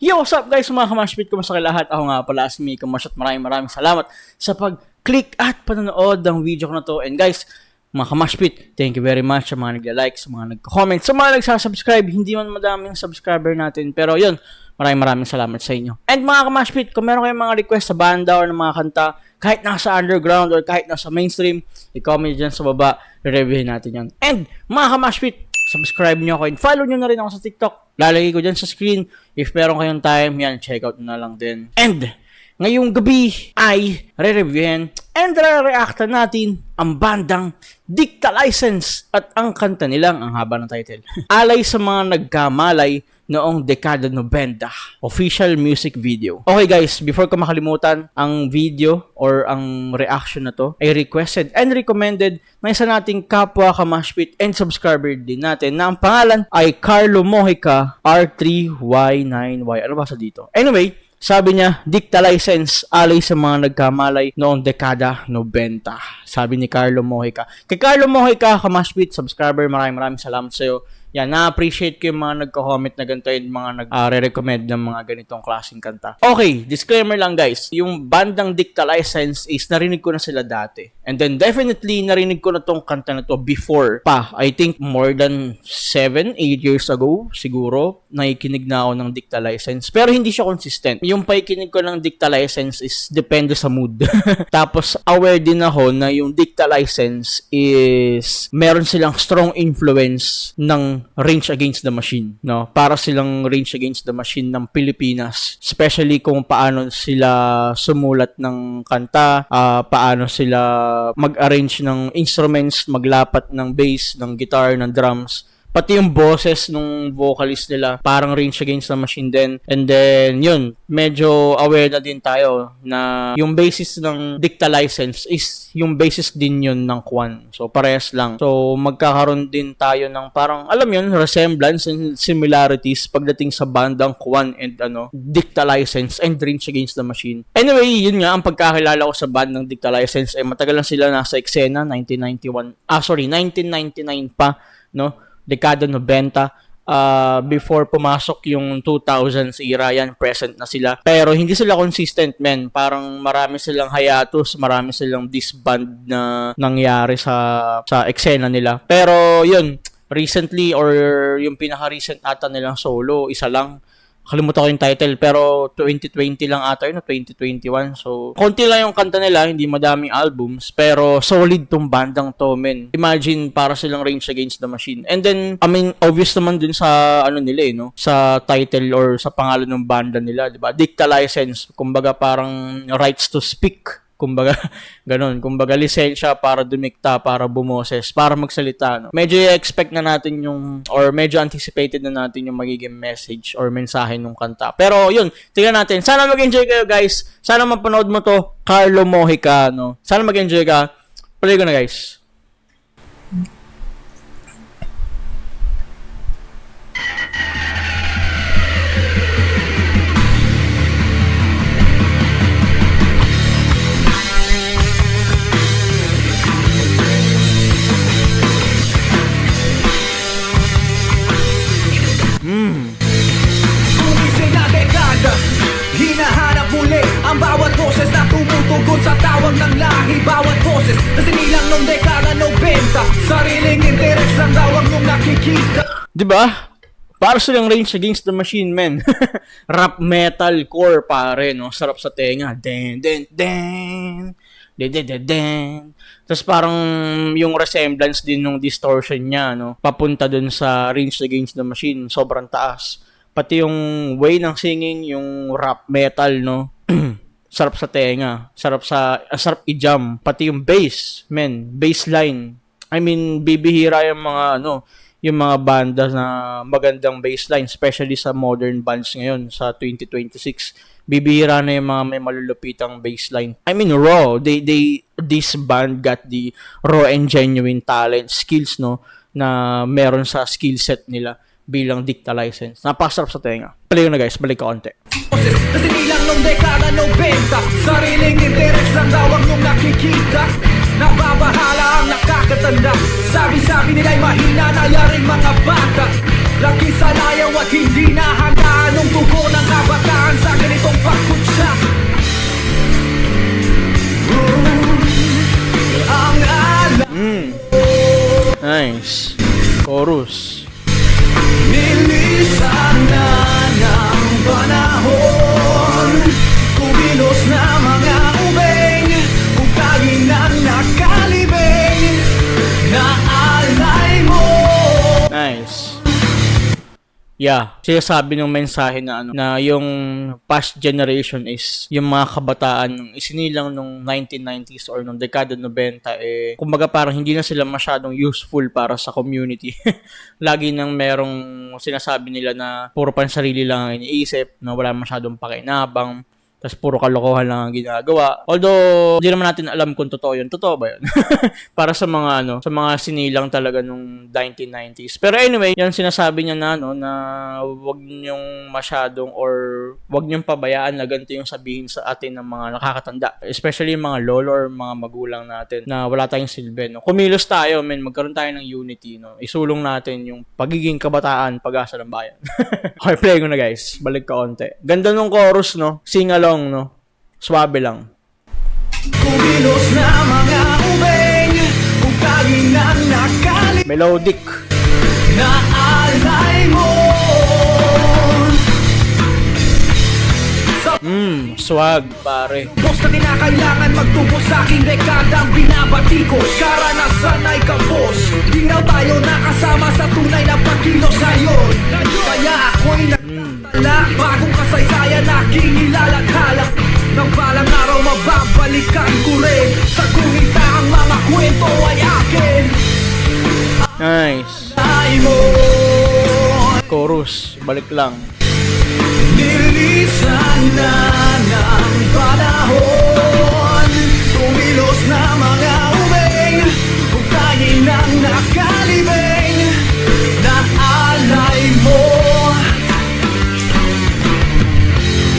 Yo, what's up guys mga kamashpit? Kumusta kayo lahat? Ako nga pala si Mika Mash at maraming salamat sa pag-click at panonood ng video ko na to. And guys, mga kamashpit, thank you very much sa mga nagla-like, sa mga nagko-comment, sa mga nagsasubscribe. Hindi man madaming subscriber natin, pero yun, maraming salamat sa inyo. And mga kamashpit, kung meron kayong mga request sa banda or ng mga kanta, kahit nasa underground or kahit nasa mainstream, i-comment dyan sa baba, re-reviewin natin yan. And mga kamashpit, subscribe nyo ako and follow nyo na rin ako sa TikTok. Lalagay ko dyan sa screen. If meron kayong time, yan, check out na lang din. And, ngayong gabi ay re-reviewin and re-reactan natin ang bandang Dicta License at ang kanta nilang, ang haba ng title, Alay sa mga nagkamalay noong dekada 90. Official music video. Okay guys, before ko makalimutan, ang video or ang reaction na to ay requested and recommended ng isa nating kapwa kamashpit and subscriber din natin na ang pangalan ay Carlo Mojica R3Y9Y. Ano ba sa dito? Anyway, sabi niya, Dicta License, alay sa mga nagkamalay noong dekada 90. Sabi ni Carlo Mojica. Kay Carlo Mojica, kamashpit, subscriber, maraming salamat sa iyo. Yan, na-appreciate ko yung mga nagko-comment na ganito yung mga nag-recommend ng mga ganitong klaseng kanta. Okay, disclaimer lang guys. Yung bandang Dicta License is narinig ko na sila dati. And then definitely narinig ko na tong kanta na to before pa. I think more than 7-8 years ago siguro nakikinig na ako ng Dicta License. Pero hindi siya consistent. Yung paikinig ko ng Dicta License is depende sa mood. Tapos aware din ako na yung Dicta License is meron silang strong influence ng Rage Against the Machine, no? Para silang Rage Against the Machine ng Pilipinas, especially kung paano sila sumulat ng kanta, paano sila mag-arrange ng instruments, maglapat ng bass, ng guitar, ng drums, pati yung boses nung vocalist nila, parang Rage Against the Machine din. And then, yun, medyo aware na din tayo na yung basis ng Dicta License is yung basis din yun ng Kwan. So, parehas lang. So, magkakaroon din tayo ng parang, alam yun, resemblance and similarities pagdating sa bandang Kwan and Dicta License and Rage Against the Machine. Anyway, yun nga, ang pagkakilala ko sa band ng Dicta License ay matagal lang sila nasa eksena, 1999 pa, no? Dekada 90, before pumasok yung 2000s era, yan, present na sila. Pero hindi sila consistent, men. Parang marami silang hiatus, marami silang disband na nangyari sa eksena nila. Pero yun, recently or yung pinaka-recent ata nilang solo, isa lang. Kalimutan ko yung title, pero 2020 lang ata yun, 2021. So, konti lang yung kanta nila, hindi madaming albums, pero solid tong bandang to, men. Imagine, para silang Rage Against the Machine. And then, I mean, obvious naman dun sa, nila no? Sa title or sa pangalan ng banda nila, di ba? Dicta License, kumbaga parang rights to speak. Kumbaga, ganun. Kumbaga, lisensya para dumikta, para bumoses, para magsalita. No? Medyo i-expect na natin yung, or medyo anticipated na natin yung magiging message or mensahe ng kanta. Pero, yun, tingnan natin. Sana mag-enjoy kayo, guys. Sana mapanood mo to, Carlo Mojica, no? Sana mag-enjoy ka. Play ko na, guys. Hinahanap muli ang bawat boses na tumutugon sa tawag ng lahi. Bawat boses na sinilang nung dekada 90. Sariling interes lang daw ang yung nakikita. Diba? Para silang Rage Against the Machine, men. Rap metalcore, pare, no? Sarap sa tenga. Den, den, den. Den, den, den, den. Tapos parang yung resemblance din ng distortion niya, no? Papunta dun sa Rage Against the Machine. Sobrang taas. Pati yung way ng singing, yung rap metal, no? Sarap sa tenga. Sarap i-jam. Pati yung bass, men. Bass line. I mean, bibihira yung mga, yung mga banda na magandang bass line, especially sa modern bands ngayon, sa 2026. Bibihira na yung mga may malulupitang bass line. I mean, raw. This band got the raw and genuine talent, skills, no? Na meron sa skill set nila bilang Dicta License. Napakasarap sa tenga. Play ko na guys, balik ka konti. Kasi nilang nung dekada 90. Sariling interes lang daw ang yung nakikita. Nababahala ang nakakatanda. Sabi-sabi nila'y mahina na yaring mga bata. Laki sa layaw at hindi na handaan ng tugo ng kabataan sa ganitong pagkutsa. Ang alam Nice. Chorus. nilisan na ng panahon. Kumilos na mga ubeng, ugtangin ng nakalibing na alay mo. Nice. Yeah, sinasabi ng mensahe na na yung past generation is yung mga kabataan nung isinilang nung 1990s or nung dekada 90 kumbaga parang hindi na sila masyadong useful para sa community. Lagi nang merong sinasabi nila na puro pansarili lang ang iniisip, na wala masyadong pakinabang, tapos puro kalokohan lang ang ginagawa. Although, hindi naman natin alam kung totoo yun. Totoo ba yun? Para sa mga sa mga sinilang talaga nung 1990s. Pero anyway, yan sinasabi niya na na wag niyong masyadong or wag niyong pabayaan na ganito yung sabihin sa atin ng mga nakakatanda. Especially yung mga lolo or mga magulang natin na wala tayong silbi, no? Kumilos tayo, magkaroon tayo ng unity, no? Isulong natin yung pagiging kabataan, pag-asa ng bayan. Okay, play ko na guys. Balik ka onte. Ganda nung chorus, no? Sing along, no? Swabe lang. Kumilos na mga ubeng, ugtangin ng nakalibing Melodic. na alay mo. Swag, pare. Boss na kinakailangan magtubo sa aking dekadang binabati ko. Karanasan ay kabos, di raw tayo nakasama sa tunay na pagkilos ngayon. Kaya ako'y nagtatala, bagong kasaysayan aking nilalathala. Nang balang araw mababalikan ko rin, sa guhita ang mga kwento ay akin. Nice. Ay mo, Chorus, balik lang. nilisan na ng panahon. Tumilos na mga ubeng, ugtangin ng nakalibing na alay mo.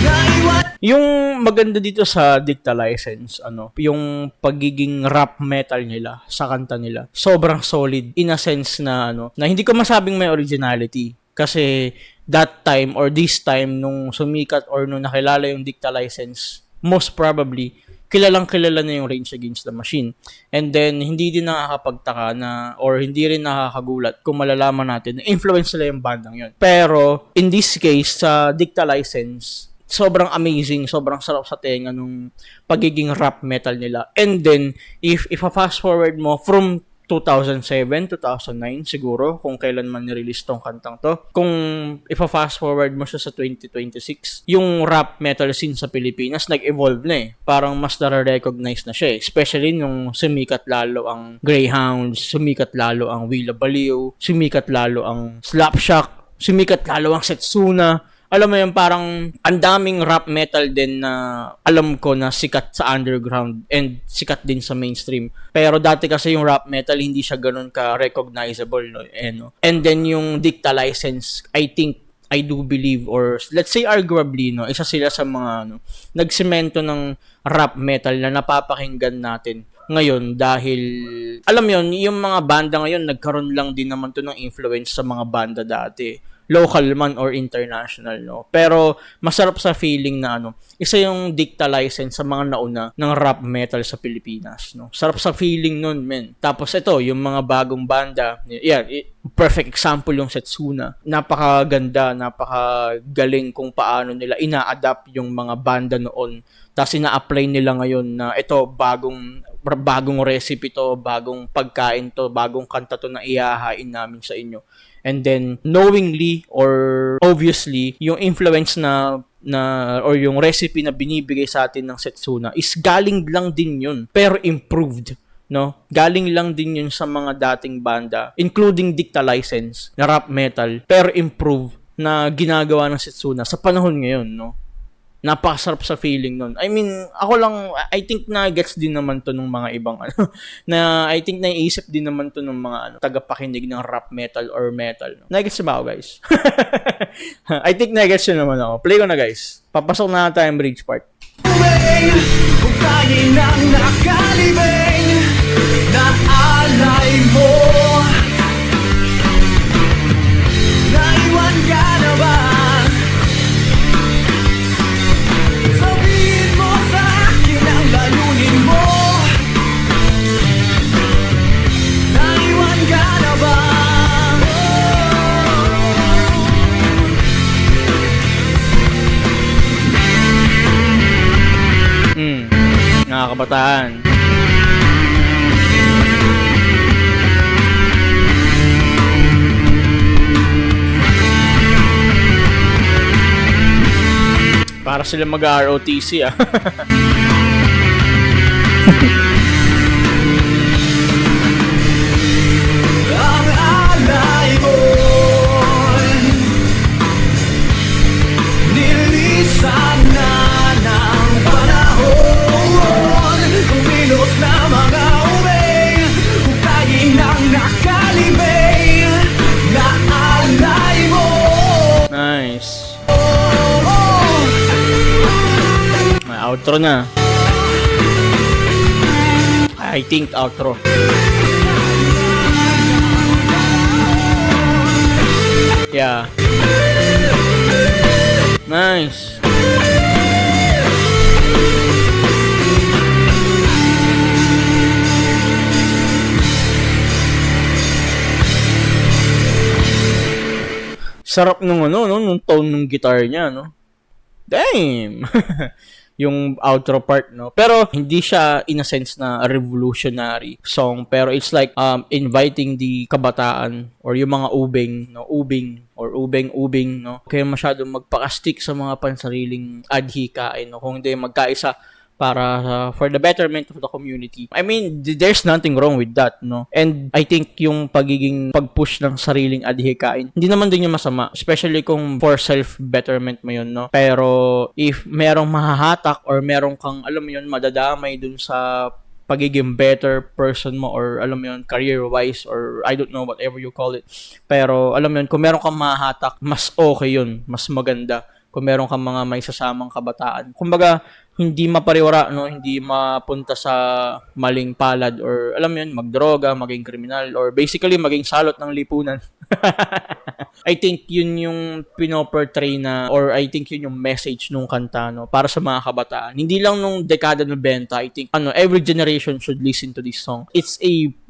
Naiwan. Yung maganda dito sa Dicta License, yung pagiging rap metal nila sa kanta nila. Sobrang solid in a sense na na hindi ko masabing may originality. Kasi that time or this time nung sumikat or nung nakilala yung Dicta License, most probably kilala na yung Rage Against the Machine. And then hindi din nakakapagtaka na or hindi rin nakakagulat kung malalaman natin na influence nila yung bandang yun. Pero in this case sa Dicta License, sobrang amazing, sobrang sarap sa tenga nung pagiging rap metal nila. And then if fast forward mo from 2007, 2009 siguro, kung kailan man nirelease tong kantang to. Kung ipa-fast forward mo siya sa 2026, yung rap metal scene sa Pilipinas nag-evolve na eh. Parang mas nare-recognize na siya eh. Especially nung sumikat lalo ang Greyhounds, sumikat lalo ang Willa Baliw, sumikat lalo ang Slapshot, sumikat lalo ang Setsuna. Alam mo yun, parang ang daming rap metal din na alam ko na sikat sa underground and sikat din sa mainstream. Pero dati kasi yung rap metal hindi siya ganun ka-recognizable, no? And then yung Dicta License, I do believe, or let's say arguably, no, isa sila sa mga nagsemento ng rap metal na napapakinggan natin ngayon dahil alam mo yun, yung mga banda ngayon nagkaroon lang din naman to ng influence sa mga banda dati, local man or international, no? Pero masarap sa feeling na isa yung Dicta License sa mga nauna ng rap metal sa Pilipinas, no? Sarap sa feeling nun, men. Tapos ito, yung mga bagong banda, yan, perfect example yung Setsuna. Napakaganda, napakagaling kung paano nila ina-adapt yung mga banda noon. Tapos ina-apply nila ngayon na ito, bagong recipe to, bagong pagkain to, bagong kanta to na ihahain namin sa inyo. And then knowingly or obviously yung influence na or yung recipe na binibigay sa atin ng Setsuna is galing lang din yun pero improved, no? Galing lang din yun sa mga dating banda including Dicta License na rap metal pero improved na ginagawa ng Setsuna sa panahon ngayon, no? Napakasarap sa feeling nun. I mean, ako lang, I think na-gets din naman to ng mga ibang na I think naiisip din naman to ng mga tagapakinig ng rap metal or metal. No? Na-gets ba ako, guys? I think na-gets yun naman ako. Play ko na, guys. Papasok na tayong bridge part. Kung tayo nang nakalibing Naalay mo, naiwan ka na ba? Sabihin mo sa akin ang layunin mo. Naiwan ka na ba? Mga kabataan. Para sila mag-ROTC ah. Ang alay mo'y nilisan na ng panahon. Kumilos na mga ubing, hukayin ang nakalibing. Naalay mo. Nice. May outro na. I think outro. Yeah. Nice. Sarap nung nung tone ng guitar niya, no? Damn! Yung outro part, no? Pero hindi siya in a sense na a revolutionary song, pero it's like inviting the kabataan or yung mga ubing, no? Ubing or ubing, no? Kaya masyadong magpaka-stick sa mga pansariling adhikain, no? Kung hindi magkaisa para for the betterment of the community. I mean, there's nothing wrong with that, no? And I think yung pagiging pag-push ng sariling adhikain, hindi naman din yung masama, especially kung for self-betterment mo yun, no? Pero if merong mahahatak or merong kang, alam mo yun, madadamay dun sa pagiging better person mo or alam mo yun, career-wise or I don't know, whatever you call it. Pero alam mo yun, kung meron kang mahahatak, mas okay yun, mas maganda kung meron kang mga may sasamang kabataan. Kumbaga, hindi mapariwara, no? Hindi mapunta sa maling palad or alam mo yun, magdroga, maging kriminal or basically maging salot ng lipunan. I think yun yung pinoportray na or I think yun yung message nung kanta, no? Para sa mga kabataan. Hindi lang nung dekada 90, I think every generation should listen to this song. It's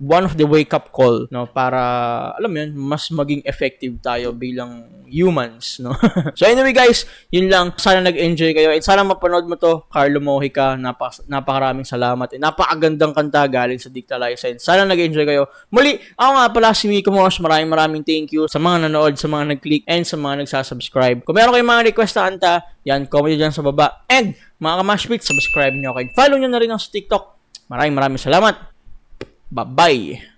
one of the wake up call, no? Para alam mo yun, mas maging effective tayo bilang humans, no? So anyway guys, yun lang. Sana nag-enjoy kayo and sana mapanood mo to, Carlo Mojica. Napakaraming salamat. And napakagandang kanta galing sa Dicta License. Sana nag-enjoy kayo. Muli, ako nga pala si Miko Mosh. Maraming thank you sa mga nanood, sa mga nag-click, and sa mga nagsasubscribe. Kung meron kayong mga request na kanta, yan, comment nyo dyan sa baba. And mga kamashpit, subscribe nyo. Okay, follow nyo na rin ako sa TikTok. Maraming salamat. Bye-bye.